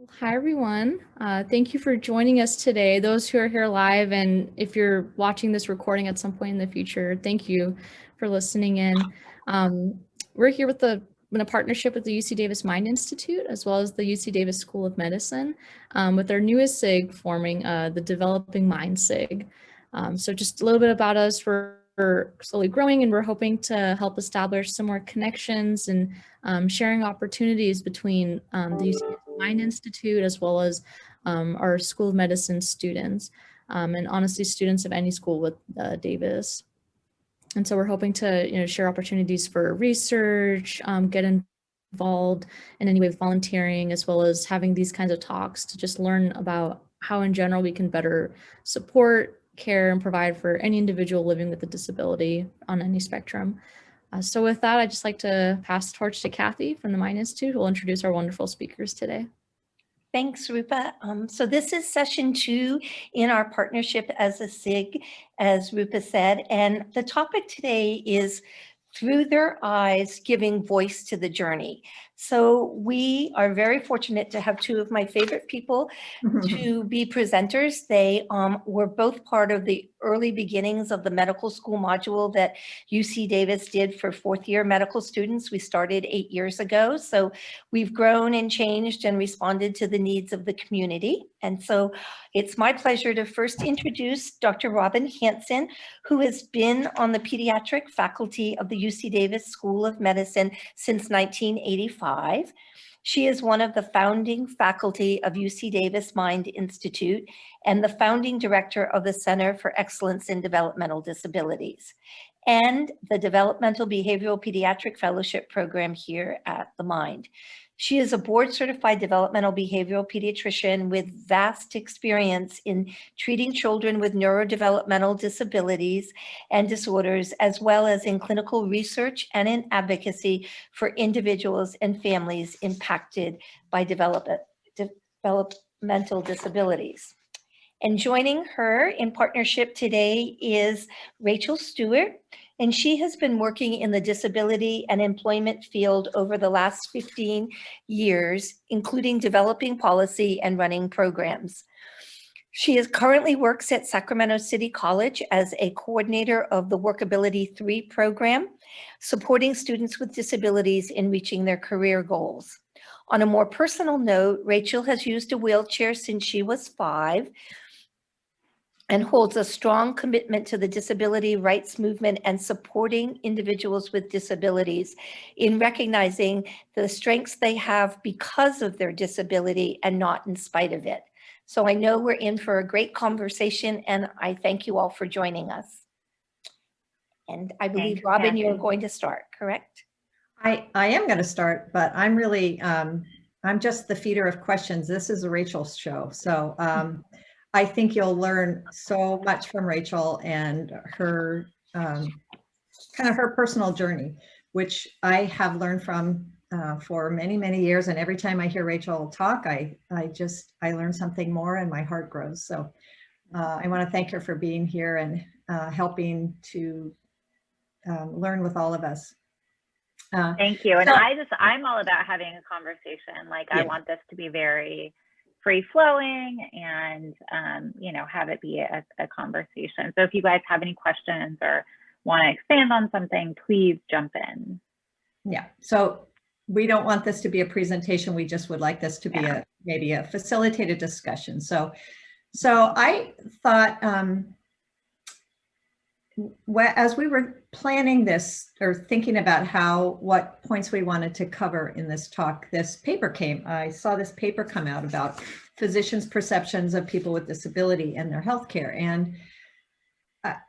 Hi, everyone. Thank you for joining us today. Those who are here live, and if you're watching this recording at some point in the future, thank you for listening in. We're here in a partnership with the UC Davis Mind Institute, as well as the UC Davis School of Medicine, with our newest SIG forming the Developing Mind SIG. So just a little bit about us. We're slowly growing, and we're hoping to help establish some more connections and sharing opportunities between the UC Mind Institute as well as our School of Medicine students, and honestly students of any school with Davis. And so we're hoping to share opportunities for research, get involved in any way with volunteering, as well as having these kinds of talks to just learn about how in general we can better support, care, and provide for any individual living with a disability on any spectrum. So with that, I'd just like to pass the torch to Kathy from the Mind Institute, who will introduce our wonderful speakers today. Thanks, Rupa. So this is session 2 in our partnership as a SIG, as Rupa said, and the topic today is Through Their Eyes, Giving Voice to the Journey. So we are very fortunate to have 2 of my favorite people to be presenters. They were both part of the early beginnings of the medical school module that UC Davis did for 4th year medical students. We started 8 years ago. So we've grown and changed and responded to the needs of the community. And so it's my pleasure to first introduce Dr. Robin Hansen, who has been on the pediatric faculty of the UC Davis School of Medicine since 1985. She is one of the founding faculty of UC Davis Mind Institute and the founding director of the Center for Excellence in Developmental Disabilities and the Developmental Behavioral Pediatric Fellowship Program here at the Mind. She is a board-certified developmental behavioral pediatrician with vast experience in treating children with neurodevelopmental disabilities and disorders, as well as in clinical research and in advocacy for individuals and families impacted by developmental disabilities. And joining her in partnership today is Rachel Stewart, and she has been working in the disability and employment field over the last 15 years, including developing policy and running programs. She currently works at Sacramento City College as a coordinator of the Workability 3 program, supporting students with disabilities in reaching their career goals. On a more personal note, Rachel has used a wheelchair since she was 5, and holds a strong commitment to the disability rights movement and supporting individuals with disabilities in recognizing the strengths they have because of their disability and not in spite of it. So I know we're in for a great conversation, and I thank you all for joining us. And I believe, thanks, Robin, Kathy, you're going to start, correct? I am going to start, but I'm really, I'm just the feeder of questions. This is a Rachel's show. So I think you'll learn so much from Rachel and her kind of her personal journey, which I have learned from for many, many years. And every time I hear Rachel talk, I learn something more and my heart grows. So I want to thank her for being here and helping to learn with all of us. Thank you. And I'm all about having a conversation. Like, yeah. I want this to be very free flowing and, have it be a conversation. So if you guys have any questions or want to expand on something, please jump in. Yeah. So we don't want this to be a presentation. We just would like this to be maybe a facilitated discussion. So I thought, as we were planning this or thinking about what points we wanted to cover in this talk, I saw this paper come out about physicians' perceptions of people with disability and their healthcare. And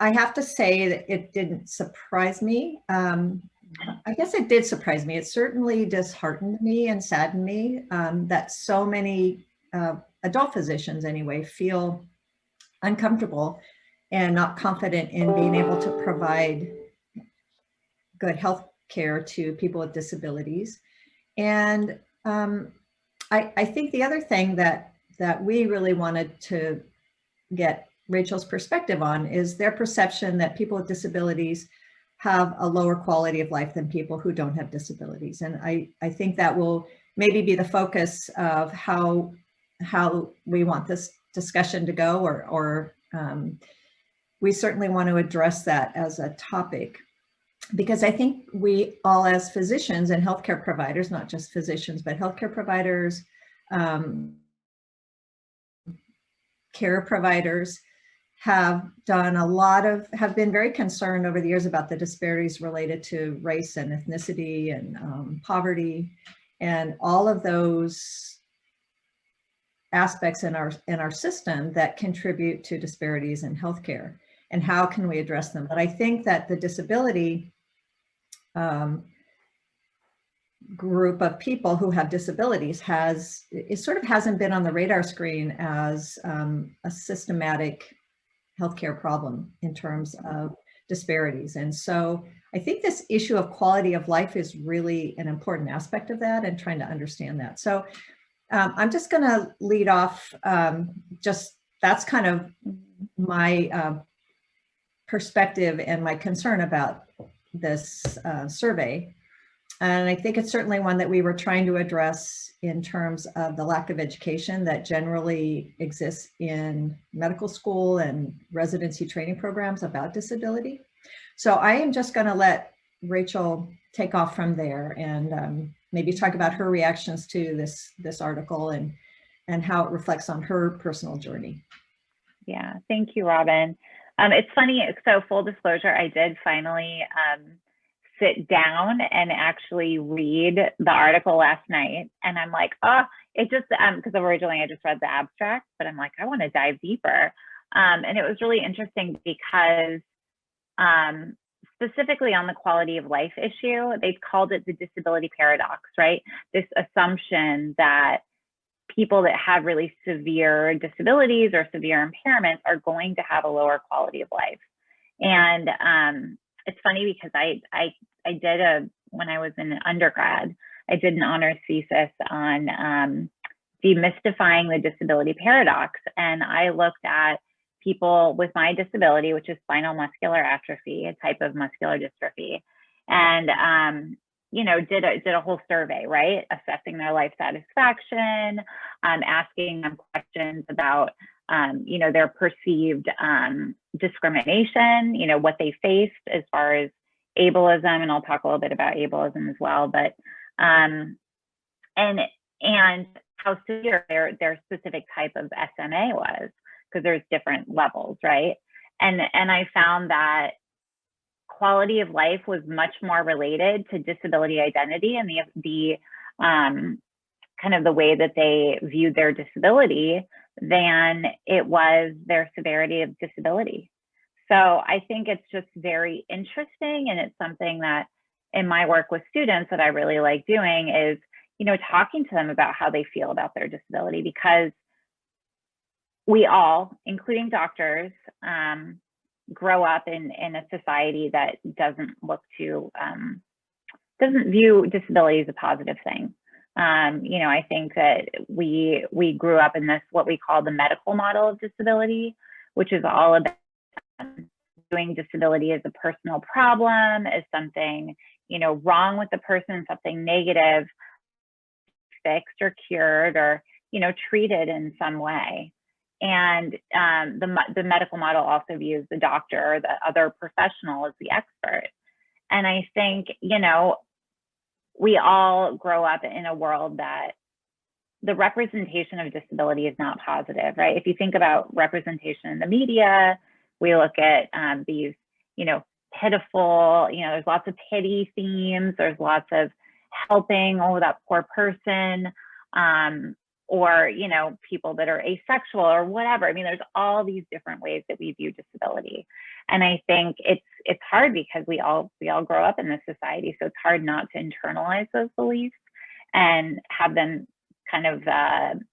I have to say that it didn't surprise me. I guess it did surprise me. It certainly disheartened me and saddened me that so many adult physicians anyway feel uncomfortable and not confident in being able to provide good health care to people with disabilities. And I think the other thing that we really wanted to get Rachel's perspective on is their perception that people with disabilities have a lower quality of life than people who don't have disabilities. And I think that will maybe be the focus of how we want this discussion to go, or we certainly want to address that as a topic, because I think we all, as physicians and healthcare providers, not just physicians, but healthcare providers, care providers, have been very concerned over the years about the disparities related to race and ethnicity and poverty, and all of those aspects in our system that contribute to disparities in healthcare, and how can we address them. But I think that the disability group of people who have disabilities sort of hasn't been on the radar screen as a systematic healthcare problem in terms of disparities. And so I think this issue of quality of life is really an important aspect of that, and trying to understand that. So I'm just going to lead off, that's kind of my perspective and my concern about this survey. And I think it's certainly one that we were trying to address in terms of the lack of education that generally exists in medical school and residency training programs about disability. So I am just going to let Rachel take off from there and maybe talk about her reactions to this article and how it reflects on her personal journey. Yeah, thank you, Robin. It's funny, so full disclosure, I did finally sit down and actually read the article last night. And I'm like, oh, it just, because originally I just read the abstract, but I'm like, I want to dive deeper. And it was really interesting because specifically on the quality of life issue, they've called it the disability paradox, right? This assumption that people that have really severe disabilities or severe impairments are going to have a lower quality of life. And it's funny because I did when I was in undergrad, I did an honors thesis on demystifying the disability paradox. And I looked at people with my disability, which is spinal muscular atrophy, a type of muscular dystrophy, and you know, did a whole survey, right? Assessing their life satisfaction, asking them questions about you know, their perceived discrimination, you know, what they faced as far as ableism, and I'll talk a little bit about ableism as well, but and how severe their specific type of SMA was, because there's different levels, right? And I found that quality of life was much more related to disability identity and the kind of the way that they viewed their disability than it was their severity of disability. So I think it's just very interesting, and it's something that in my work with students that I really like doing is, you know, talking to them about how they feel about their disability, because we all, including doctors, grow up in a society that doesn't look to, doesn't view disability as a positive thing. You know, I think that we grew up in this, what we call the medical model of disability, which is all about doing disability as a personal problem, as something, you know, wrong with the person, something negative, fixed or cured or, you know, treated in some way. And the medical model also views the doctor or the other professional as the expert. And I think, you know, we all grow up in a world that the representation of disability is not positive, right? If you think about representation in the media, we look at these, you know, pitiful, you know, there's lots of pity themes, there's lots of helping, oh, that poor person, or, you know, people that are asexual or whatever. I mean, there's all these different ways that we view disability. And I think it's hard because we all grow up in this society. So it's hard not to internalize those beliefs and have them kind of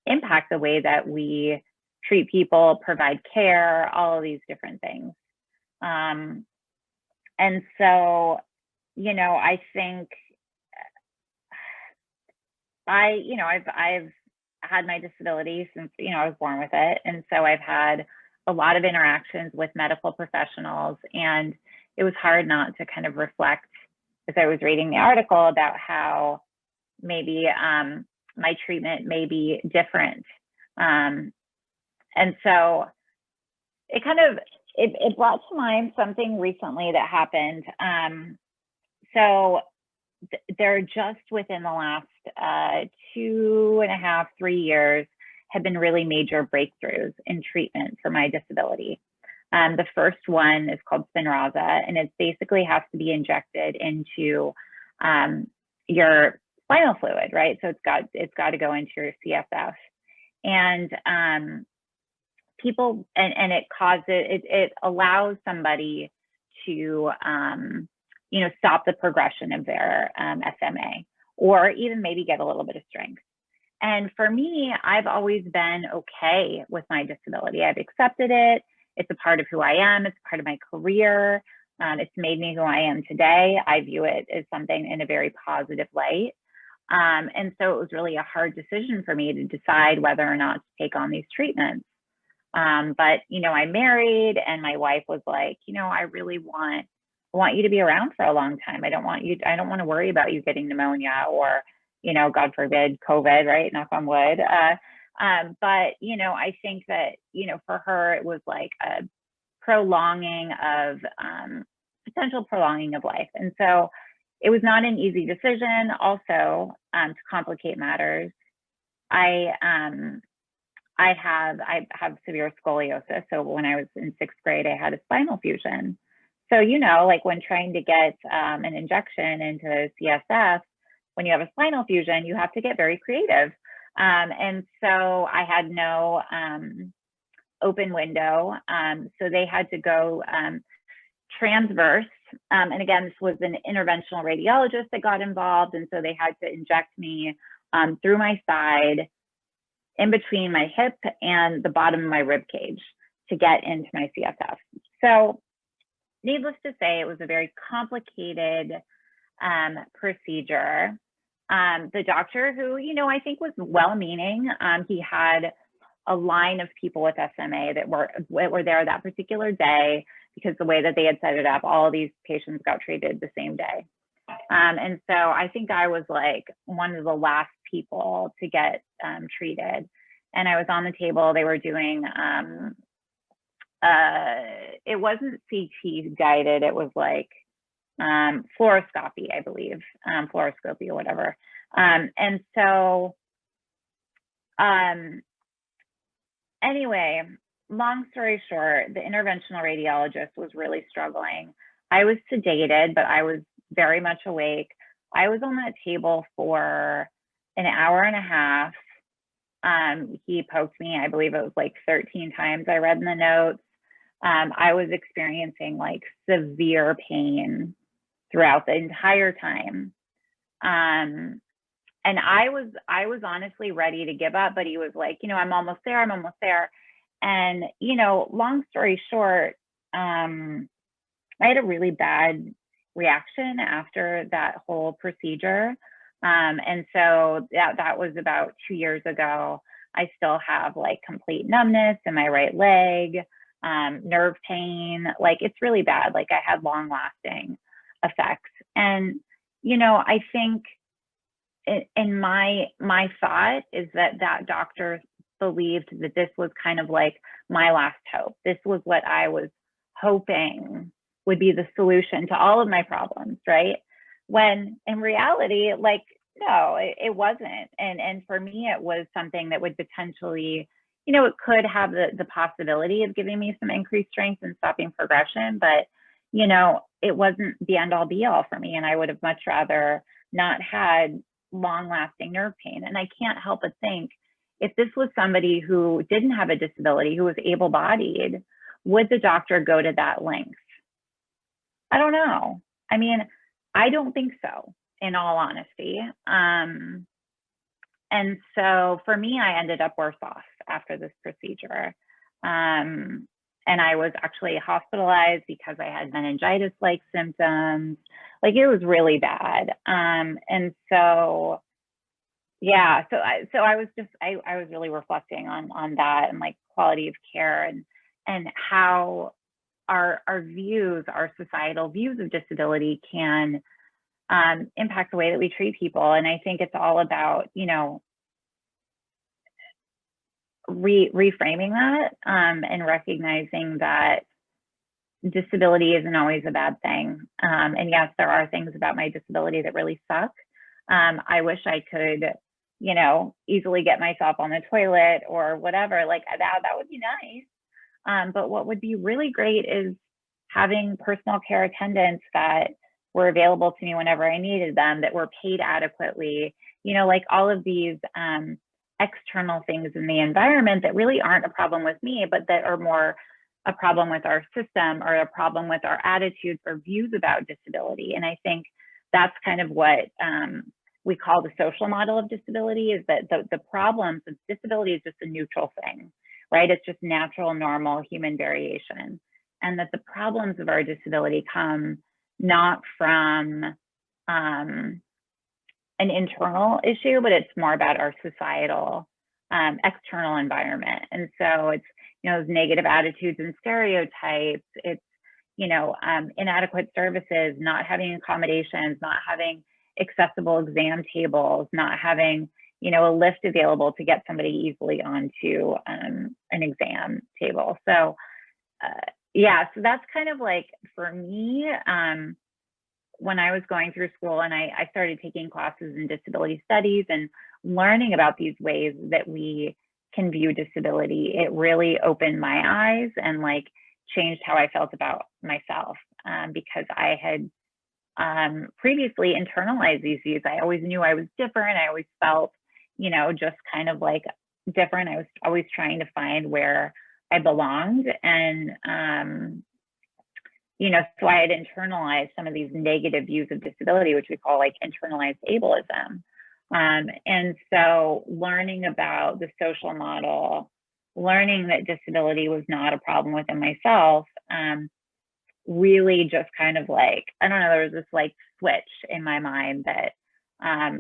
impact the way that we treat people, provide care, all of these different things. And so, you know, I think I've had my disability since, you know, I was born with it. And so I've had a lot of interactions with medical professionals, and it was hard not to kind of reflect as I was reading the article about how maybe my treatment may be different. And so it kind of, it brought to mind something recently that happened. So they're just within the last 2.5, 3 years have been really major breakthroughs in treatment for my disability. The first one is called Spinraza, and it basically has to be injected into your spinal fluid, right? So it's got to go into your CSF, and people, and it allows somebody to stop the progression of their SMA, or even maybe get a little bit of strength. And for me, I've always been okay with my disability. I've accepted it. It's a part of who I am. It's part of my career. It's made me who I am today. I view it as something in a very positive light. And so it was really a hard decision for me to decide whether or not to take on these treatments. But, I married, and my wife was like, I really want you to be around for a long time. I don't want to worry about you getting pneumonia or, God forbid, COVID, right? Knock on wood. But, I think that, for her, it was like a potential prolonging of life. And so it was not an easy decision. Also, to complicate matters, I have severe scoliosis. So when I was in 6th grade, I had a spinal fusion. So, like when trying to get an injection into CSF, when you have a spinal fusion, you have to get very creative. And so I had no open window. So they had to go transverse. And again, this was an interventional radiologist that got involved. And so they had to inject me through my side, in between my hip and the bottom of my rib cage, to get into my CSF. So needless to say, it was a very complicated procedure. The doctor, who, I think was well-meaning, he had a line of people with SMA that were there that particular day, because the way that they had set it up, all of these patients got treated the same day. And so I think I was like one of the last people to get treated. And I was on the table. They were doing, it wasn't CT guided. It was like fluoroscopy, I believe, fluoroscopy or whatever. And so anyway, long story short, the interventional radiologist was really struggling. I was sedated, but I was very much awake. I was on that table for an hour and a half. He poked me, I believe it was like 13 times, I read in the notes. I was experiencing like severe pain throughout the entire time. And I was honestly ready to give up, but he was like, I'm almost there, I'm almost there. And, long story short, I had a really bad reaction after that whole procedure. And so that was about 2 years ago. I still have like complete numbness in my right leg, nerve pain, like it's really bad. Like I had long lasting effects. And, I think in my thought is that doctor believed that this was kind of like my last hope. This was what I was hoping would be the solution to all of my problems, right? When in reality, like, no, it wasn't. And for me, it was something that would potentially, it could have the possibility of giving me some increased strength and stopping progression, but, it wasn't the end all be all for me. And I would have much rather not had long lasting nerve pain. And I can't help but think, if this was somebody who didn't have a disability, who was able-bodied, would the doctor go to that length? I don't know. I mean, I don't think so, in all honesty. And so for me, I ended up worse off after this procedure. And I was actually hospitalized because I had meningitis-like symptoms. Like it was really bad. And so, yeah, so I was really reflecting on that, and like quality of care, and how our views, our societal views of disability can impact the way that we treat people. And I think it's all about, reframing that and recognizing that disability isn't always a bad thing. And yes, there are things about my disability that really suck. I wish I could, you know, easily get myself on the toilet or whatever, like that would be nice. But what would be really great is having personal care attendants that were available to me whenever I needed them, that were paid adequately, you know, like all of these external things in the environment that really aren't a problem with me, but that are more a problem with our system or a problem with our attitudes or views about disability. And I think that's kind of what we call the social model of disability, is that the problems of disability is just a neutral thing, right? It's just natural, normal human variation. And that the problems of our disability come not from an internal issue, but it's more about our societal external environment. And so it's, you know, negative attitudes and stereotypes. It's, you know, inadequate services, not having accommodations, not having accessible exam tables, not having, you know, a lift available to get somebody easily onto an exam table. So yeah, so that's kind of like, for me, when I was going through school and I started taking classes in disability studies and learning about these ways that we can view disability, it really opened my eyes and like changed how I felt about myself, because I had previously internalized these views. I always knew I was different. I always felt, you know, just kind of like different. I was always trying to find where I belonged. And, you know, so I had internalized some of these negative views of disability, which we call like internalized ableism. And so learning about the social model, learning that disability was not a problem within myself, really just kind of like, I don't know, there was this like switch in my mind that,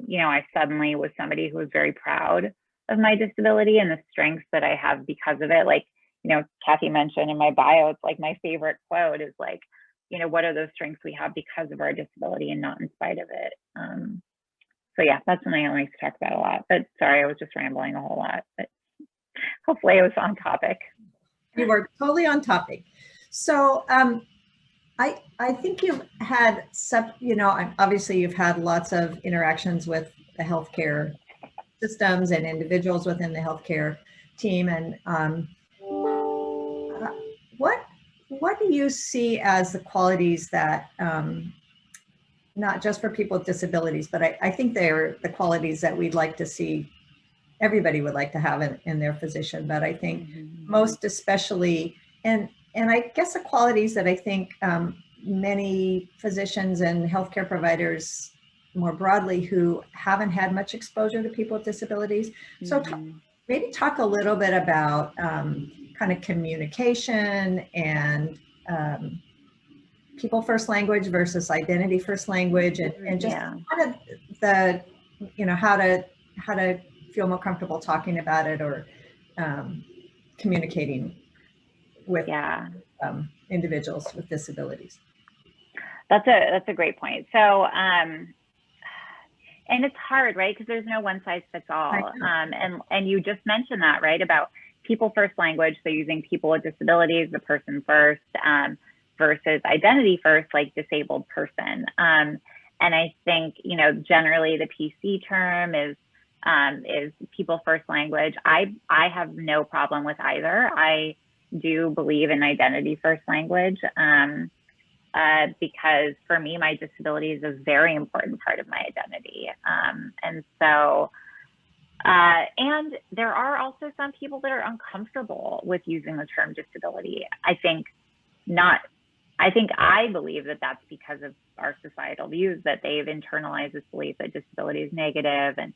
you know, I suddenly was somebody who was very proud of my disability and the strengths that I have because of it. Like, you know, Kathy mentioned in my bio, it's like my favorite quote is like, you know, what are those strengths we have because of our disability and not in spite of it? So yeah, that's something I like to talk about a lot, but sorry, I was just rambling a whole lot, but hopefully it was on topic. You were totally on topic. So I think you've had some, you know, obviously you've had lots of interactions with the healthcare systems and individuals within the healthcare team. And what do you see as the qualities that, not just for people with disabilities, but I think they're the qualities that we'd like to see, everybody would like to have in their physician, but I think most especially, and I guess the qualities that I think many physicians and healthcare providers more broadly who haven't had much exposure to people with disabilities. So maybe talk a little bit about kind of communication and people first language versus identity first language, and just kind of the, you know, how to feel more comfortable talking about it or communicating with individuals with disabilities. That's a great point. So, and it's hard, right? Because there's no one size fits all. And you just mentioned that, right? About people first language. So using people with disabilities, the person first, versus identity first, like disabled person. And I think, you know, generally the PC term is people first language. I have no problem with either. I do believe in identity first language, because for me, my disability is a very important part of my identity. And so, and there are also some people that are uncomfortable with using the term disability. I believe that that's because of our societal views, that they've internalized this belief that disability is negative, and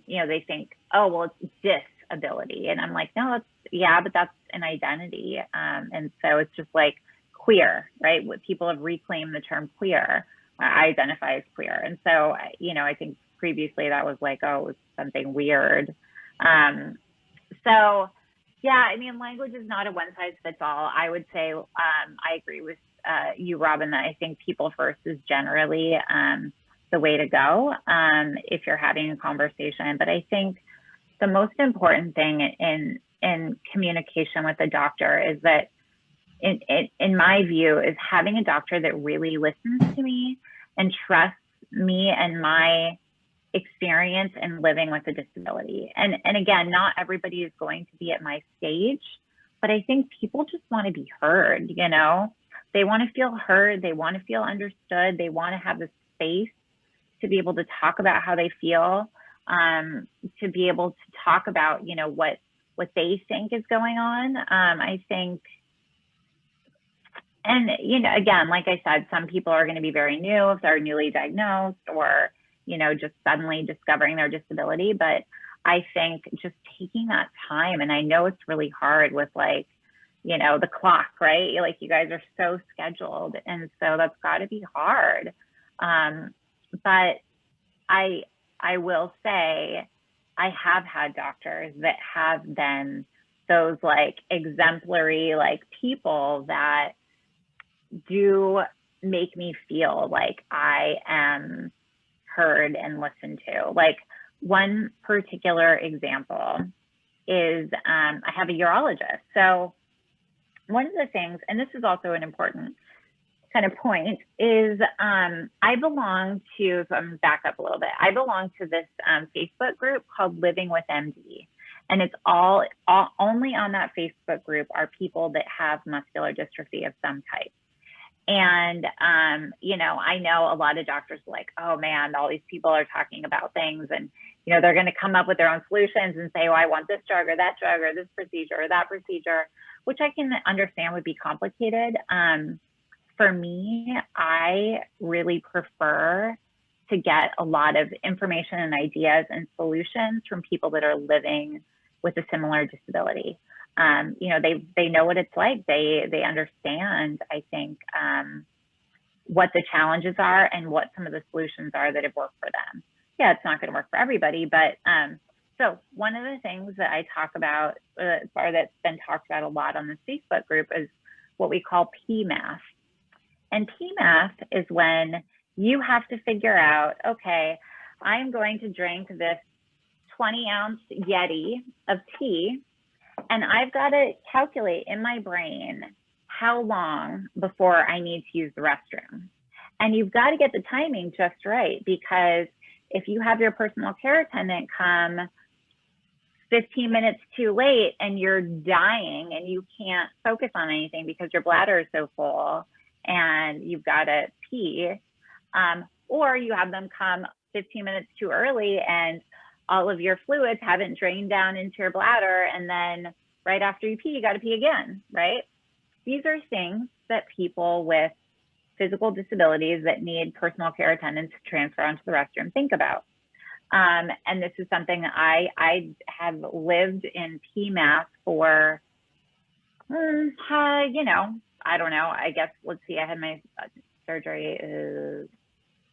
you know, they think, oh, well, it's disability, and I'm like, no, but that's an identity, and so it's just like queer, right? What people have reclaimed the term queer. I identify as queer, and so, you know, I think previously that was like, oh, it was something weird. So. Yeah, I mean, language is not a one size fits all. I would say I agree with you, Robin, that I think people first is generally the way to go if you're having a conversation. But I think the most important thing in communication with a doctor is that, in my view, is having a doctor that really listens to me and trusts me and my experience in living with a disability. And again, not everybody is going to be at my stage, but I think people just want to be heard, you know? They want to feel heard, they want to feel understood, they want to have the space to be able to talk about how they feel, to be able to talk about, you know, what they think is going on. I think, and, you know, again, like I said, some people are going to be very new if they're newly diagnosed or, you know, just suddenly discovering their disability. But I think just taking that time, and I know it's really hard with, like, you know, the clock, right? Like, you guys are so scheduled. And so that's got to be hard. But I will say, I have had doctors that have been those, like, exemplary, like, people that do make me feel like I am heard and listened to. Like, one particular example is I have a urologist. So one of the things, and this is also an important kind of point, is I belong to, so I'm gonna back up a little bit. I belong to this Facebook group called Living with MD. And it's all only on that Facebook group are people that have muscular dystrophy of some type. And, you know, I know a lot of doctors are like, oh man, all these people are talking about things, and, you know, they're going to come up with their own solutions and say, oh, I want this drug or that drug or this procedure or that procedure, which I can understand would be complicated. For me, I really prefer to get a lot of information and ideas and solutions from people that are living with a similar disability. You know, they know what it's like. They understand, I think, what the challenges are and what some of the solutions are that have worked for them. Yeah, it's not going to work for everybody, but so one of the things that I talk about, or that's been talked about a lot on the Facebook group, is what we call PMAF. And PMAF is when you have to figure out, okay, I'm going to drink this 20-ounce Yeti of tea, and I've got to calculate in my brain how long before I need to use the restroom. And you've got to get the timing just right, because if you have your personal care attendant come 15 minutes too late and you're dying and you can't focus on anything because your bladder is so full and you've got to pee, or you have them come 15 minutes too early and all of your fluids haven't drained down into your bladder, and then right after you pee, you got to pee again, right? These are things that people with physical disabilities that need personal care attendants to transfer onto the restroom think about. And this is something that I have lived in PMAS for, you know, I don't know, I guess, let's see, I had my surgery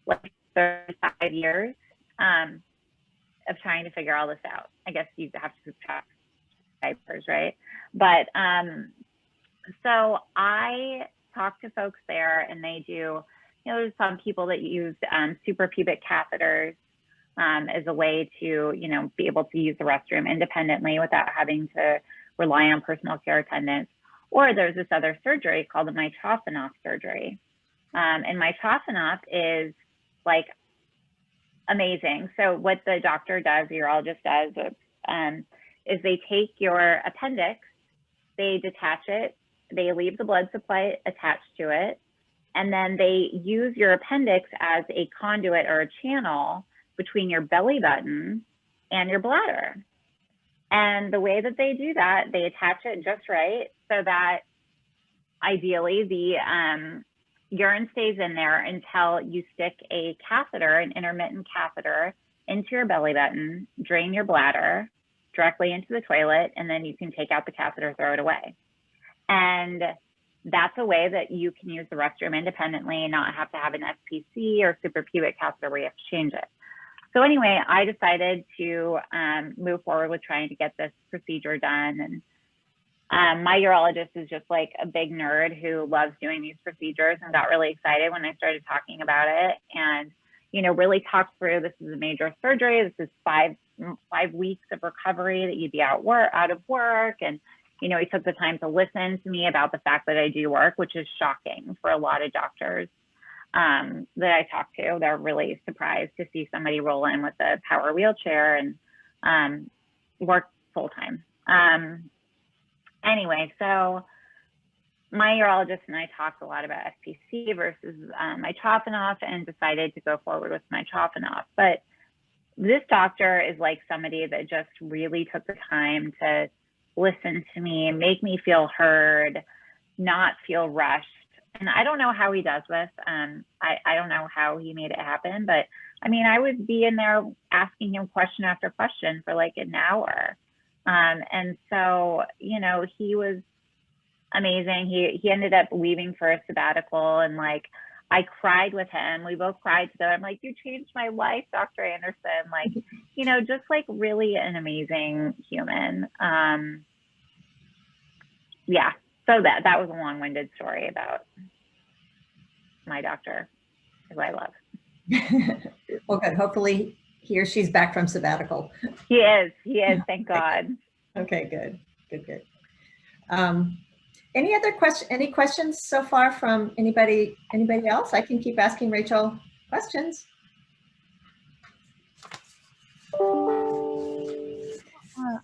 like 35 years of trying to figure all this out. I guess you have to subtract diapers, right? But so I talk to folks there, and they do, you know, there's some people that use suprapubic catheters as a way to, you know, be able to use the restroom independently without having to rely on personal care attendants. Or there's this other surgery called the Mitrophanoff surgery. And Mitrophanoff is like amazing. So what the doctor does, the urologist does, is they take your appendix, they detach it, they leave the blood supply attached to it, and then they use your appendix as a conduit or a channel between your belly button and your bladder. And the way that they do that, they attach it just right so that ideally the urine stays in there until you stick a catheter, an intermittent catheter, into your belly button, drain your bladder directly into the toilet, and then you can take out the catheter, throw it away. And that's a way that you can use the restroom independently and not have to have an SPC or suprapubic catheter where you have to change it. So anyway, I decided to move forward with trying to get this procedure done. And my urologist is just like a big nerd who loves doing these procedures and got really excited when I started talking about it. And, really talked through, this is a major surgery. This is five weeks of recovery that you'd be out of work. And, he took the time to listen to me about the fact that I do work, which is shocking for a lot of doctors that I talk to. They're really surprised to see somebody roll in with a power wheelchair and work full time. Anyway, so my urologist and I talked a lot about SPC versus Mitrophanoff and decided to go forward with Mitrophanoff. But this doctor is like somebody that just really took the time to listen to me, make me feel heard, not feel rushed. And I don't know how he does this. I don't know how he made it happen, but I mean, I would be in there asking him question after question for like an hour. And so, he was amazing. He ended up leaving for a sabbatical, and like, I cried with him. We both cried together. I'm like, you changed my life, Dr. Anderson. Like, just like really an amazing human. Yeah. So that was a long-winded story about my doctor, who I love. Well, good. Hopefully he or she's back from sabbatical. He is. Thank God. Okay, good. Any questions so far from anybody else? I can keep asking Rachel questions.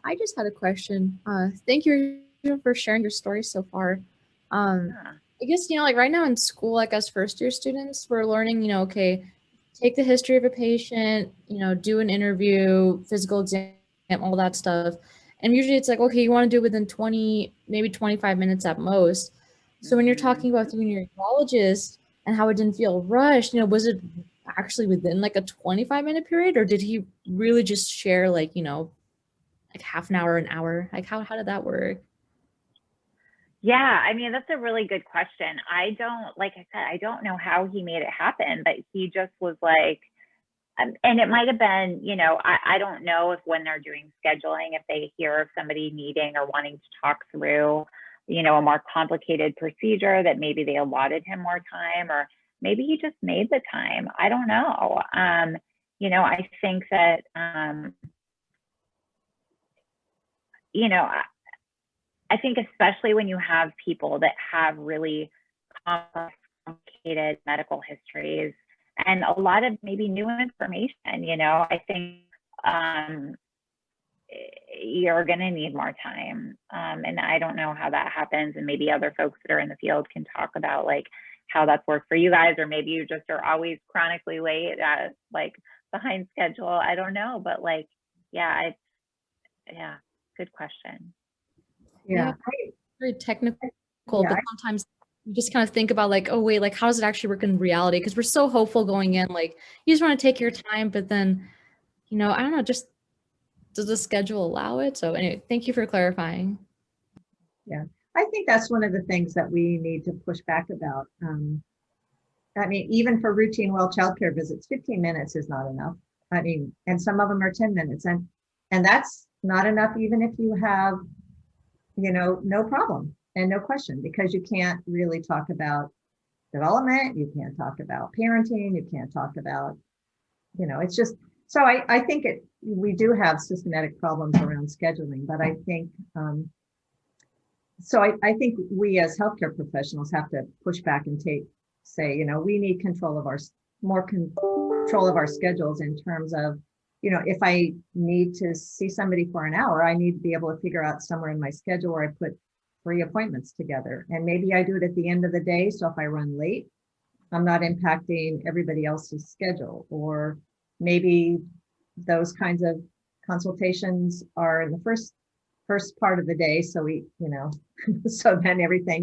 I just had a question. Thank you for sharing your story so far. I guess, like right now in school, like as first year students, we're learning, okay, take the history of a patient, do an interview, physical exam, all that stuff. And usually it's like, okay, you want to do it within 20, maybe 25 minutes at most. So when you're talking about doing your urologist and how it didn't feel rushed, was it actually within like a 25-minute period, or did he really just share like, like half an hour, an hour? Like how did that work? Yeah, I mean, that's a really good question. Like I said, I don't know how he made it happen, but he just was like, and it might have been, I don't know if when they're doing scheduling, if they hear of somebody needing or wanting to talk through, a more complicated procedure, that maybe they allotted him more time, or maybe he just made the time. I don't know. I think that, I think especially when you have people that have really complicated medical histories and a lot of maybe new information, I think you're going to need more time. And I don't know how that happens. And maybe other folks that are in the field can talk about like how that's worked for you guys, or maybe you just are always chronically late, like behind schedule. I don't know, but like, yeah, good question. Yeah. Very technical, but sometimes you just kind of think about like, oh wait, like how does it actually work in reality? Because we're so hopeful going in, like you just want to take your time, but then, I don't know, just does the schedule allow it? So anyway, thank you for clarifying. Yeah, I think that's one of the things that we need to push back about. I mean, even for routine well childcare visits, 15 minutes is not enough. I mean, and some of them are 10 minutes, and that's not enough even if you have no problem and no question, because you can't really talk about development, you can't talk about parenting, you can't talk about, it's just, so I think we do have systematic problems around scheduling, but I think, so I think we as healthcare professionals have to push back and say, we need more control of our schedules in terms of, if I need to see somebody for an hour, I need to be able to figure out somewhere in my schedule where I put 3 appointments together. And maybe I do it at the end of the day. So if I run late, I'm not impacting everybody else's schedule. Or maybe those kinds of consultations are in the first part of the day. So we, so then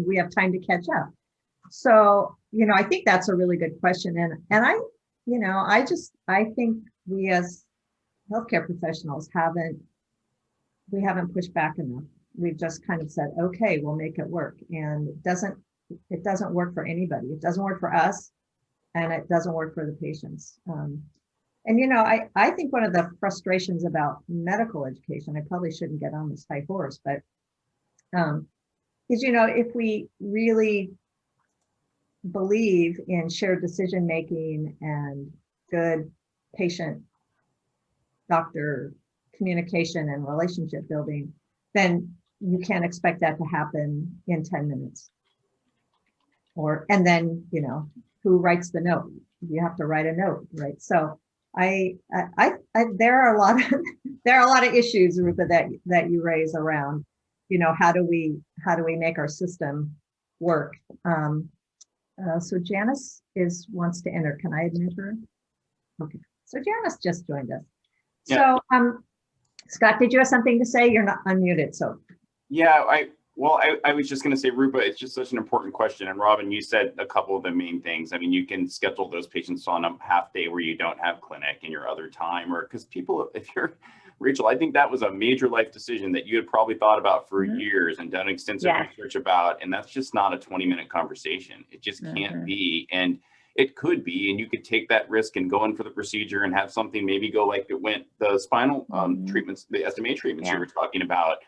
we have time to catch up. So, I think that's a really good question. And I think we as healthcare professionals haven't pushed back enough. We've just kind of said, okay, we'll make it work. And it doesn't work for anybody. It doesn't work for us, and it doesn't work for the patients. And I think one of the frustrations about medical education, I probably shouldn't get on this high horse, but is, if we really believe in shared decision making and good patient doctor communication and relationship building, then you can't expect that to happen in 10 minutes. And then, you know, who writes the note? You have to write a note, right? So there are a lot of issues, Rupa, that you raise around, you know, how do we make our system work? So Janice wants to enter. Can I admit her? Okay. So Janice just joined us. Yeah. So Scott, did you have something to say? You're not unmuted, so. Yeah, I was just going to say, Rupa, it's just such an important question. And Robin, you said a couple of the main things. I mean, you can schedule those patients on a half day where you don't have clinic in your other time, or because people, if you're, Rachel, I think that was a major life decision that you had probably thought about for years and done extensive research about. And that's just not a 20-minute conversation. It just can't be. And it could be, and you could take that risk and go in for the procedure and have something maybe go like it went, the spinal treatments, the SMA treatments you were talking about.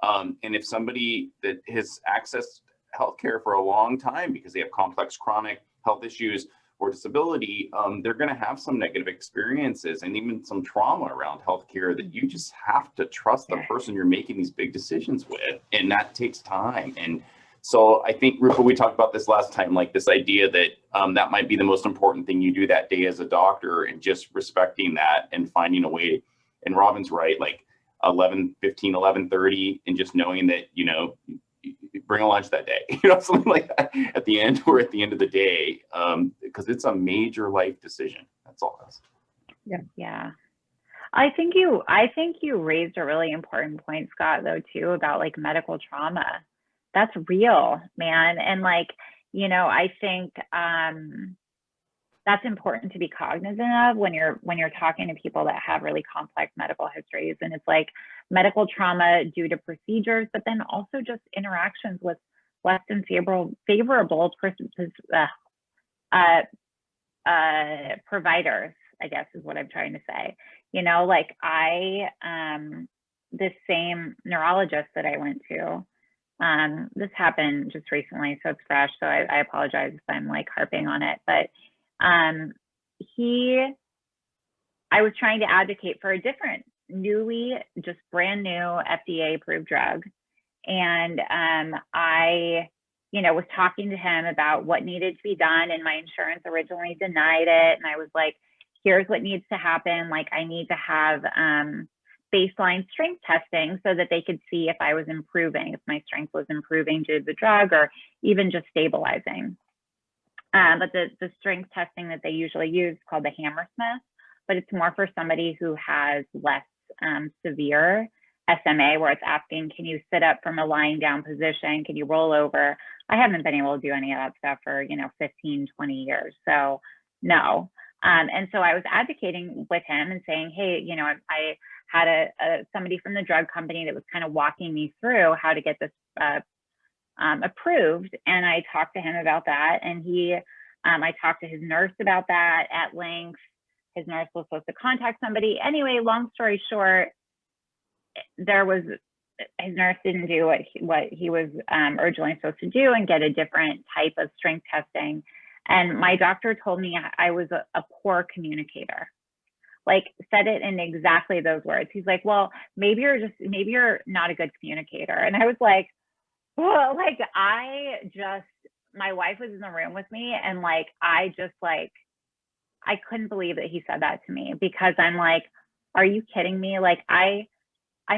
And if somebody that has accessed healthcare for a long time because they have complex chronic health issues or disability, they're going to have some negative experiences and even some trauma around healthcare that you just have to trust the person you're making these big decisions with. And that takes time. And so I think, Rupa, we talked about this last time, like this idea that that might be the most important thing you do that day as a doctor, and just respecting that and finding a way. And Robin's right, like 11:15, 11:30, and just knowing that, you know, bring a lunch that day, you know, something like that at the end or at the end of the day, because it's a major life decision. That's all it is. Yeah. I think you raised a really important point, Scott, though, too, about like medical trauma. That's real, man. And like, you know, I think that's important to be cognizant of when you're talking to people that have really complex medical histories. And it's like medical trauma due to procedures, but then also just interactions with less than favorable providers, I guess is what I'm trying to say. You know, like this same neurologist that I went to, this happened just recently, so it's fresh. So I apologize if I'm like harping on it, but I was trying to advocate for a different, just brand new FDA approved drug. And I, you know, was talking to him about what needed to be done, and my insurance originally denied it. And I was like, here's what needs to happen. Like, I need to have baseline strength testing so that they could see if I was improving, if my strength was improving due to the drug or even just stabilizing. But the strength testing that they usually use is called the Hammersmith, but it's more for somebody who has less severe SMA, where it's asking, can you sit up from a lying down position? Can you roll over? I haven't been able to do any of that stuff for, you know, 15, 20 years. So no. And so I was advocating with him and saying, hey, you know, I had somebody from the drug company that was kind of walking me through how to get this approved. And I talked to him about that. And I talked to his nurse about that at length. His nurse was supposed to contact somebody. Anyway, long story short, his nurse didn't do what he was originally supposed to do and get a different type of strength testing. And my doctor told me I was a poor communicator, like said it in exactly those words. He's like, well, maybe you're not a good communicator. And I was like, well, like my wife was in the room with me, and like, I couldn't believe that he said that to me, because I'm like, are you kidding me? Like I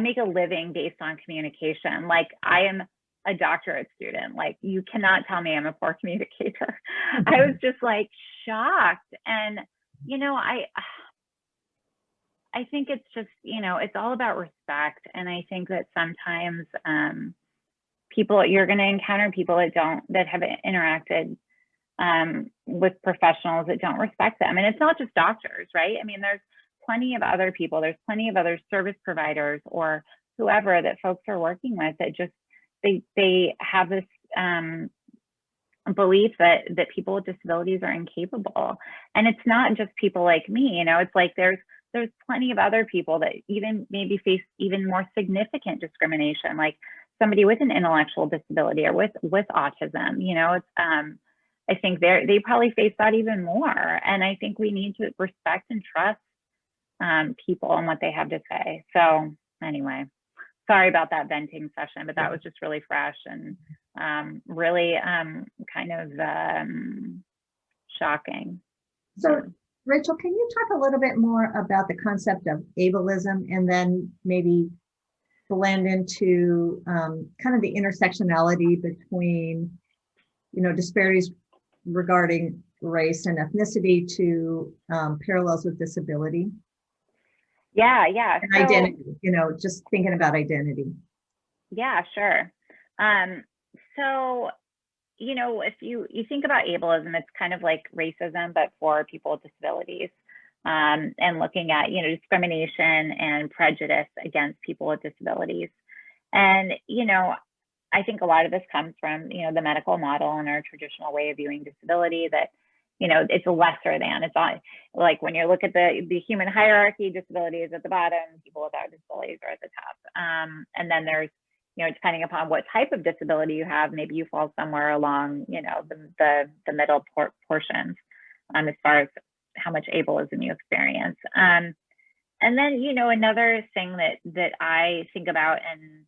make a living based on communication. Like I am a doctorate student. Like you cannot tell me I'm a poor communicator. I was just like shocked. And, you know, I think it's just, you know, it's all about respect. And I think that sometimes you're going to encounter people that have interacted with professionals that don't respect them. And it's not just doctors, right? I mean, there's plenty of other people, there's plenty of other service providers or whoever that folks are working with that just, they have this belief that people with disabilities are incapable. And it's not just people like me, you know, it's like there's plenty of other people that even maybe face even more significant discrimination, like somebody with an intellectual disability or with autism, you know. It's I think they probably face that even more. And I think we need to respect and trust people and what they have to say. So anyway, sorry about that venting session, but that was just really fresh and really kind of shocking. So Rachel, can you talk a little bit more about the concept of ableism and then maybe blend into kind of the intersectionality between, disparities regarding race and ethnicity to parallels with disability? Yeah. And identity, just thinking about identity. Yeah, sure. So, if you think about ableism, it's kind of like racism, but for people with disabilities, and looking at, discrimination and prejudice against people with disabilities. And, I think a lot of this comes from, the medical model and our traditional way of viewing disability that, it's a lesser than. It's not like when you look at the human hierarchy, disability is at the bottom, people without disabilities are at the top. And then there's, depending upon what type of disability you have, maybe you fall somewhere along, the middle portions as far as how much ableism you experience. And then, another thing that I think about and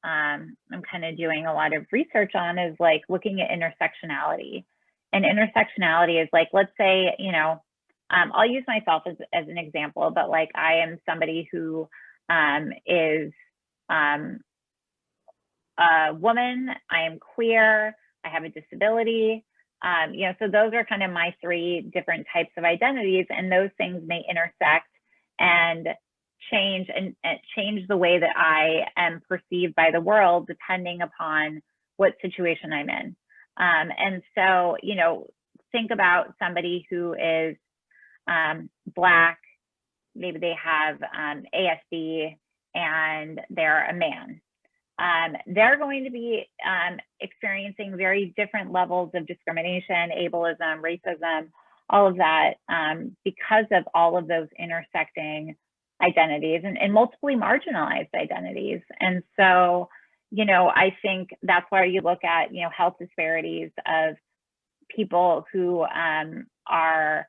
I'm kind of doing a lot of research on is like looking at intersectionality. And intersectionality is like, let's say, I'll use myself as an example, but like I am somebody who is a woman, I am queer, I have a disability, so those are kind of my three different types of identities, and those things may intersect and change the way that I am perceived by the world depending upon what situation I'm in. And so, think about somebody who is Black, maybe they have ASD and they're a man. They're going to be experiencing very different levels of discrimination, ableism, racism, all of that, because of all of those intersecting identities and multiply marginalized identities. And so, I think that's where you look at, health disparities of people who are,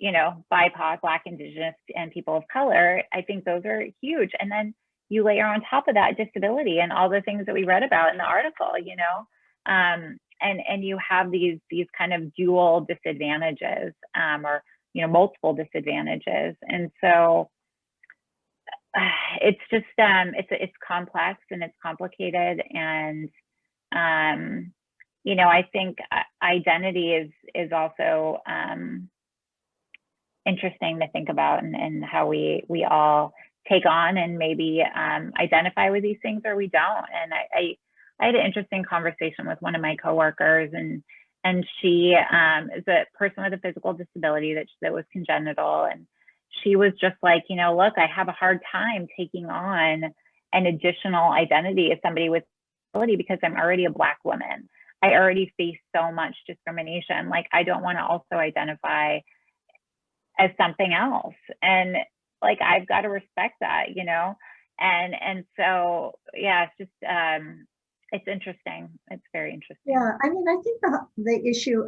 BIPOC, Black, Indigenous, and people of color. I think those are huge. And then you layer on top of that disability and all the things that we read about in the article, and you have these kind of dual disadvantages or, multiple disadvantages. And so it's just, it's complex and it's complicated. And, I think identity is also interesting to think about and how we all take on and maybe identify with these things or we don't. And I had an interesting conversation with one of my coworkers, and she is a person with a physical disability that was congenital, and she was just like, look, I have a hard time taking on an additional identity as somebody with disability because I'm already a Black woman. I already face so much discrimination. Like, I don't want to also identify as something else. And like, I've got to respect that, and so, yeah, it's just, it's interesting. It's very interesting. Yeah, I mean, I think the issue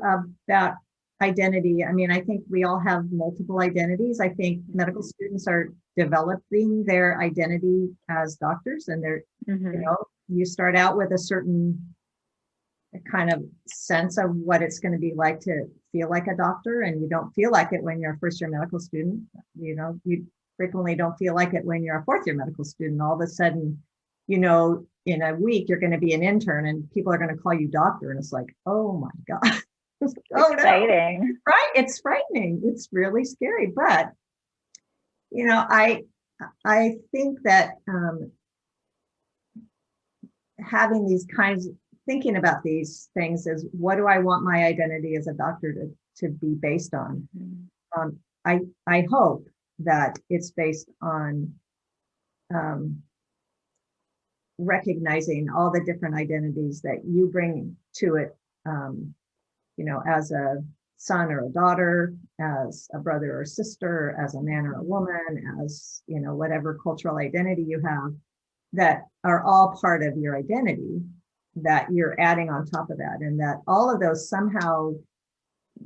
about identity, I think we all have multiple identities. I think medical students are developing their identity as doctors, and they're, you start out with a certain kind of sense of what it's going to be like to feel like a doctor, and you don't feel like it when you're a first-year medical student. You frequently don't feel like it when you're a fourth-year medical student. All of a sudden, in a week, you're going to be an intern and people are going to call you doctor. And it's like, oh my God. Oh, exciting. No. Right. It's frightening. It's really scary. But, I think that having these kinds, thinking about these things is, what do I want my identity as a doctor to be based on? I hope that it's based on recognizing all the different identities that you bring to it, as a son or a daughter, as a brother or sister, as a man or a woman, as, whatever cultural identity you have, that are all part of your identity that you're adding on top of that. And that all of those somehow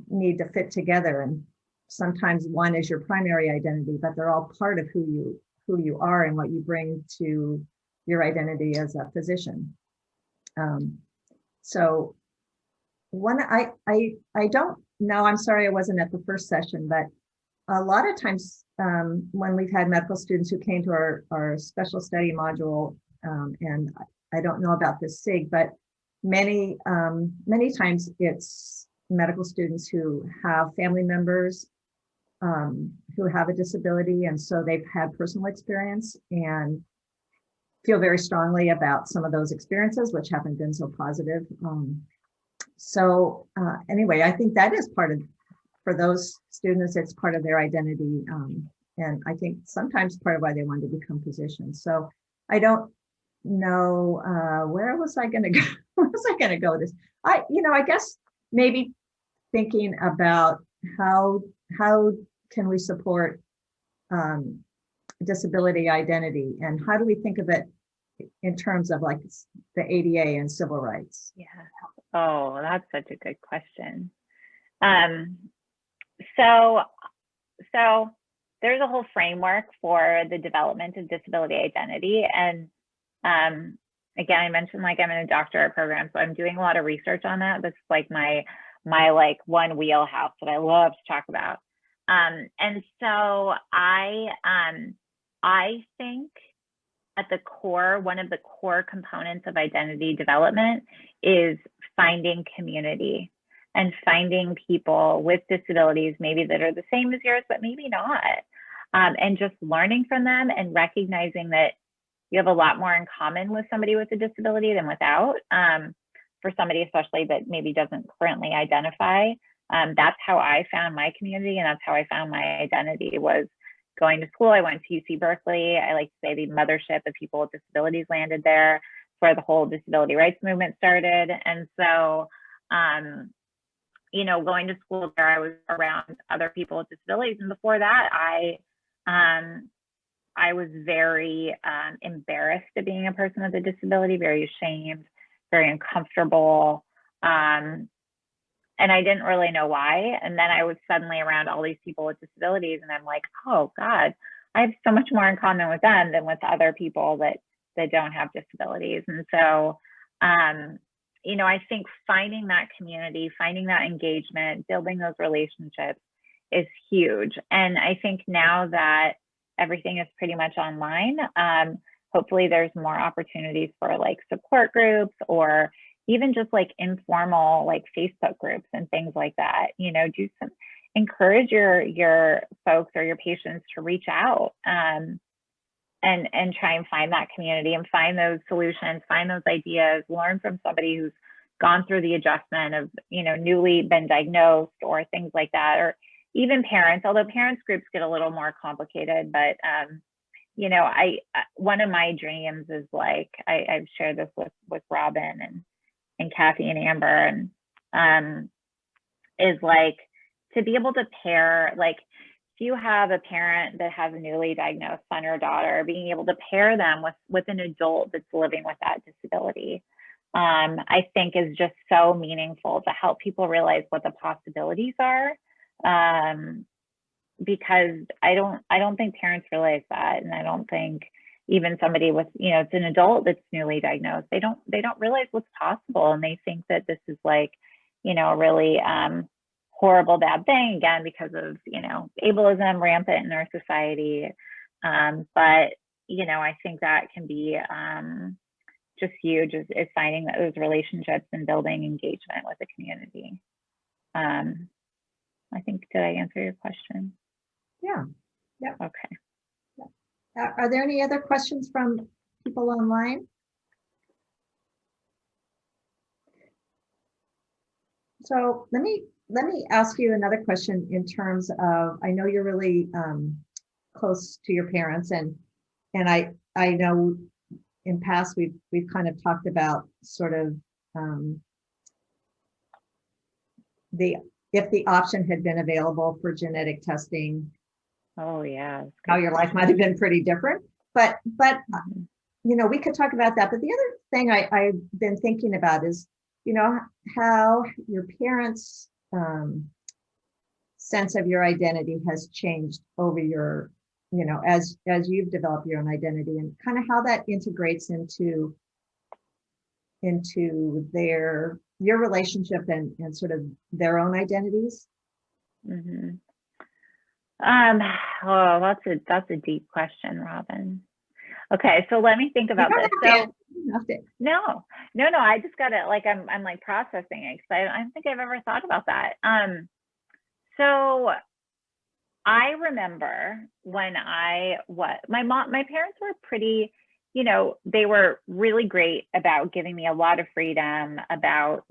need to fit together, and sometimes one is your primary identity, but they're all part of who you are and what you bring to your identity as a physician. So one, I don't know, I'm sorry I wasn't at the first session, but a lot of times when we've had medical students who came to our special study module, and I don't know about this SIG, but many times it's medical students who have family members who have a disability, and so they've had personal experience and feel very strongly about some of those experiences, which haven't been so positive. Anyway, I think that is part of, for those students, it's part of their identity. And I think sometimes part of why they want to become physicians. So I don't know, where was I going to go? Where was I going to go with this? I guess maybe thinking about how can we support disability identity, and how do we think of it in terms of like the ADA and civil rights? Yeah. Oh, that's such a good question. So there's a whole framework for the development of disability identity. And again, I mentioned like I'm in a doctorate program, so I'm doing a lot of research on that. That's like my like one wheelhouse that I love to talk about. And so I think at the core, one of the core components of identity development is finding community and finding people with disabilities, maybe that are the same as yours, but maybe not. And just learning from them and recognizing that you have a lot more in common with somebody with a disability than without. For somebody especially that maybe doesn't currently identify. That's how I found my community, and that's how I found my identity, was going to school. I went to UC Berkeley. I like to say the mothership of people with disabilities landed there. It's where the whole disability rights movement started. And so, going to school there, I was around other people with disabilities. And before that, I was very embarrassed of being a person with a disability, very ashamed, very uncomfortable. And I didn't really know why. And then I was suddenly around all these people with disabilities, and I'm like, oh God, I have so much more in common with them than with other people that don't have disabilities. And so, I think finding that community, finding that engagement, building those relationships is huge. And I think now that everything is pretty much online, hopefully there's more opportunities for like support groups, or even just like informal like Facebook groups and things like that. Encourage your folks or your patients to reach out and try and find that community and find those solutions, find those ideas, learn from somebody who's gone through the adjustment of, newly been diagnosed or things like that, or even parents, although parents groups get a little more complicated. But one of my dreams is like, I've shared this with Robin and Kathy and Amber, and is like to be able to pair, like if you have a parent that has a newly diagnosed son or daughter, being able to pair them with an adult that's living with that disability, I think is just so meaningful to help people realize what the possibilities are. Because I don't think parents realize that, and I don't think even somebody with, it's an adult that's newly diagnosed, they don't realize what's possible, and they think that this is like, a really horrible, bad thing, again, because of, ableism rampant in our society. But, I think that can be just huge, is finding those relationships and building engagement with the community. I think, did I answer your question? Yeah. Yeah. Okay. Are there any other questions from people online? So let me ask you another question in terms of, I know you're really close to your parents, and I know in past we've kind of talked about sort of if the option had been available for genetic testing. Oh yeah. How your life might have been pretty different, but we could talk about that. But the other thing I've been thinking about is, how your parents sense of your identity has changed over your, as you've developed your own identity, and kind of how that integrates into your relationship and sort of their own identities? Mm-hmm. Oh, that's a deep question, Robin. Okay, so let me think about this. So no, I just got it. Like I'm like processing it because I don't think I've ever thought about that. So I remember when my parents were pretty, they were really great about giving me a lot of freedom, about,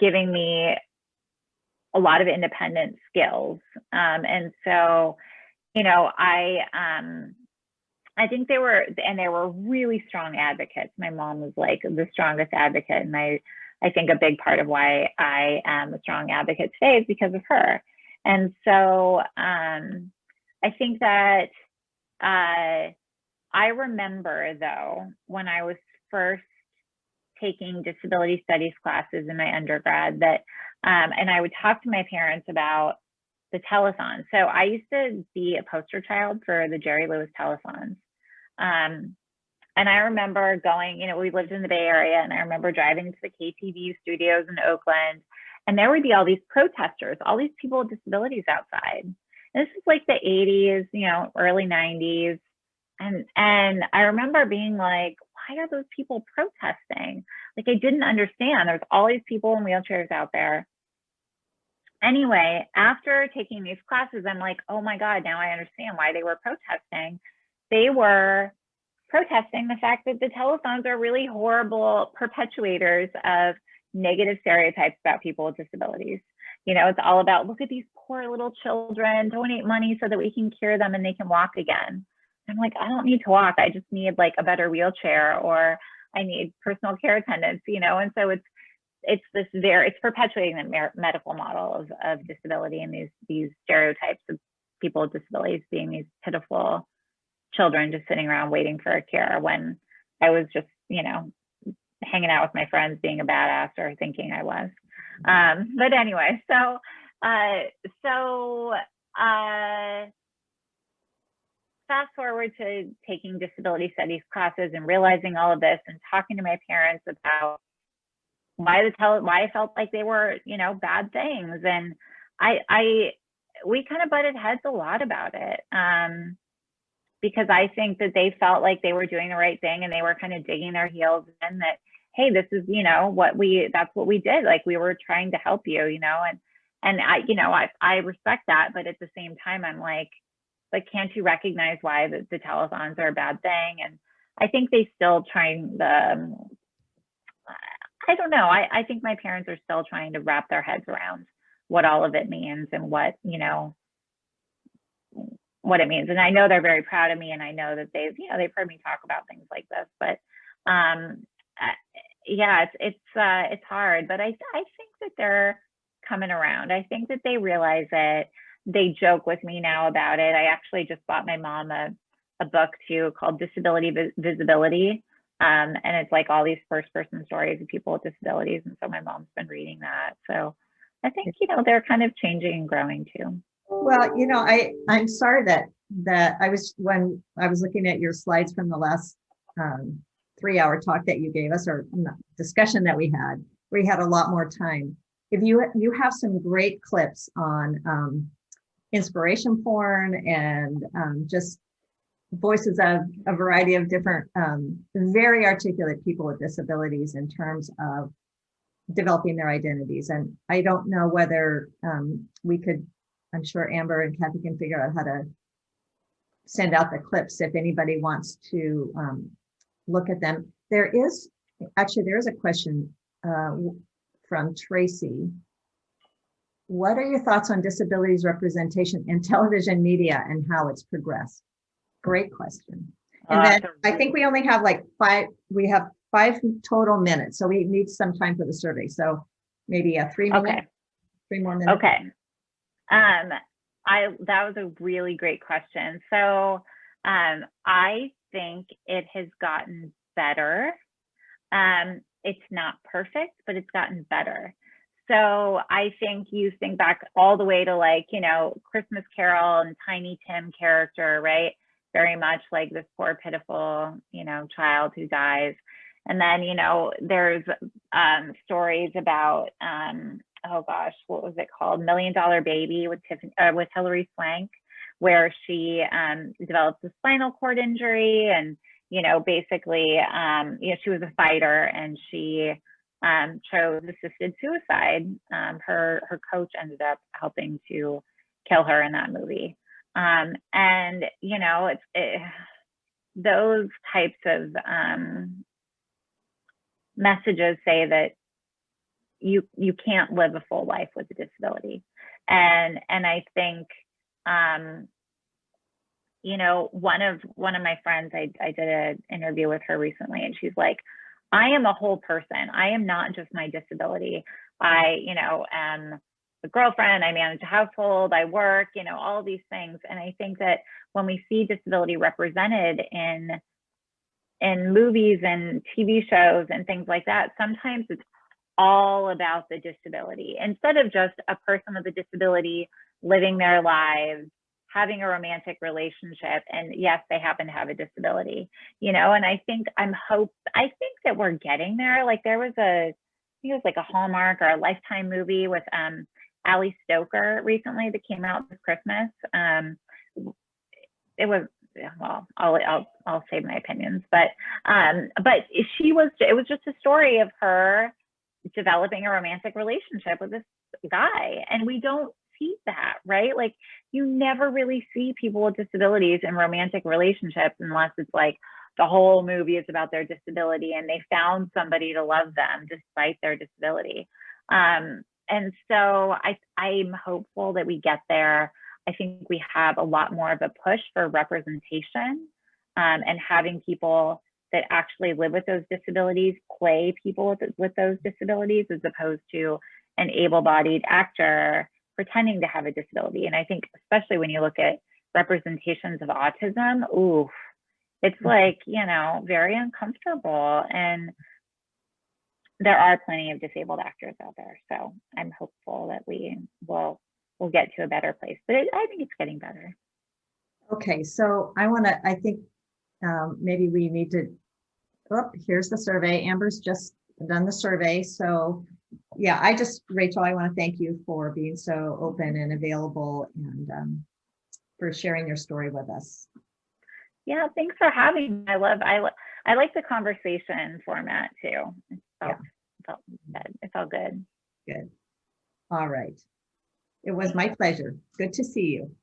giving me a lot of independent skills. And so, I think they were really strong advocates. My mom was like the strongest advocate. And I think a big part of why I am a strong advocate today is because of her. And so I think that I remember, though, when I was first taking disability studies classes in my undergrad, that and I would talk to my parents about the telethon. So I used to be a poster child for the Jerry Lewis telethons. And I remember going, we lived in the Bay Area, and I remember driving to the KTVU studios in Oakland, and there would be all these protesters, all these people with disabilities outside. And this is like the 80s, early 90s. And I remember being like, why are those people protesting? Like, I didn't understand. There's all these people in wheelchairs out there. Anyway, after taking these classes, I'm like, oh my God, now I understand why they were protesting. They were protesting the fact that the telethons are really horrible perpetuators of negative stereotypes about people with disabilities. It's all about, look at these poor little children, donate money so that we can cure them and they can walk again. I'm like, I don't need to walk. I just need like a better wheelchair, or I need personal care attendants, and so it's perpetuating the medical model of disability, and these stereotypes of people with disabilities being these pitiful children just sitting around waiting for a cure, when I was just, hanging out with my friends, being a badass, or thinking I was. But anyway, so fast forward to taking disability studies classes and realizing all of this, and talking to my parents about why I felt like they were, bad things. And we kind of butted heads a lot about it. Because I think that they felt like they were doing the right thing, and they were kind of digging their heels in, that, hey, this is, that's what we did. Like, we were trying to help you, and I respect that. But at the same time, I'm like, can't you recognize why the telethons are a bad thing? And I think they still trying I don't know. I think my parents are still trying to wrap their heads around what all of it means, and what it means. And I know they're very proud of me, and I know that they've heard me talk about things like this. But yeah, it's hard. But I think that they're coming around. I think that they realize it. They joke with me now about it. I actually just bought my mom a book too, called Disability Visibility. And it's like all these first-person stories of people with disabilities. And so my mom's been reading that. So I think, they're kind of changing and growing too. Well, I'm sorry that when I was looking at your slides from the last 3-hour talk that you gave us, or discussion that we had a lot more time. If you have some great clips on inspiration porn, and just voices of a variety of different very articulate people with disabilities in terms of developing their identities. And I don't know whether we could, I'm sure Amber and Kathy can figure out how to send out the clips if anybody wants to look at them. There is a question from Tracy. What are your thoughts on disabilities representation in television media and how it's progressed? Great question. And then I think we only have we have 5 total minutes, so we need some time for the survey. So maybe 3 minutes. Okay. 3 more minutes. Okay. That was a really great question. So I think it has gotten better. It's not perfect, but it's gotten better. So I think you think back all the way to, like, you know, Christmas Carol and Tiny Tim character, right? Very much like this poor, pitiful, you know, child who dies. And then, you know, there's stories about, oh gosh, what was it called? $1 Million Baby with Hilary Swank, where she developed a spinal cord injury, and, you know, basically, you know, she was a fighter, and she chose assisted suicide. Her coach ended up helping to kill her in that movie. And, you know, those types of messages say that you can't live a full life with a disability. And I think, you know, one of my friends, I did an interview with her recently, and she's like, I am a whole person. I am not just my disability. I, you know, am a girlfriend, I manage a household, I work, you know, all these things. And I think that when we see disability represented in movies and TV shows and things like that, sometimes it's all about the disability instead of just a person with a disability living their lives, having a romantic relationship, and yes, they happen to have a disability, you know. And I think I think that we're getting there. Like, there was I think it was like a Hallmark or a Lifetime movie with Ali Stoker recently that came out this Christmas. It was, well, I'll save my opinions, but it was just a story of her developing a romantic relationship with this guy, and we don't see that, right? Like, you never really see people with disabilities in romantic relationships unless it's like the whole movie is about their disability and they found somebody to love them despite their disability. And so I'm hopeful that we get there. I think we have a lot more of a push for representation, and having people that actually live with those disabilities play people with those disabilities, as opposed to an able-bodied actor pretending to have a disability. And I think especially when you look at representations of autism, ooh, it's like, you know, very uncomfortable. And there are plenty of disabled actors out there. So I'm hopeful that we'll get to a better place, but I think it's getting better. Okay, so I think maybe we need to, here's the survey. Amber's just done the survey. So yeah, Rachel, I want to thank you for being so open and available, and for sharing your story with us. Yeah, thanks for having me. I like the conversation format too. It felt good. It felt good. Good. All right. It was my pleasure. Good to see you.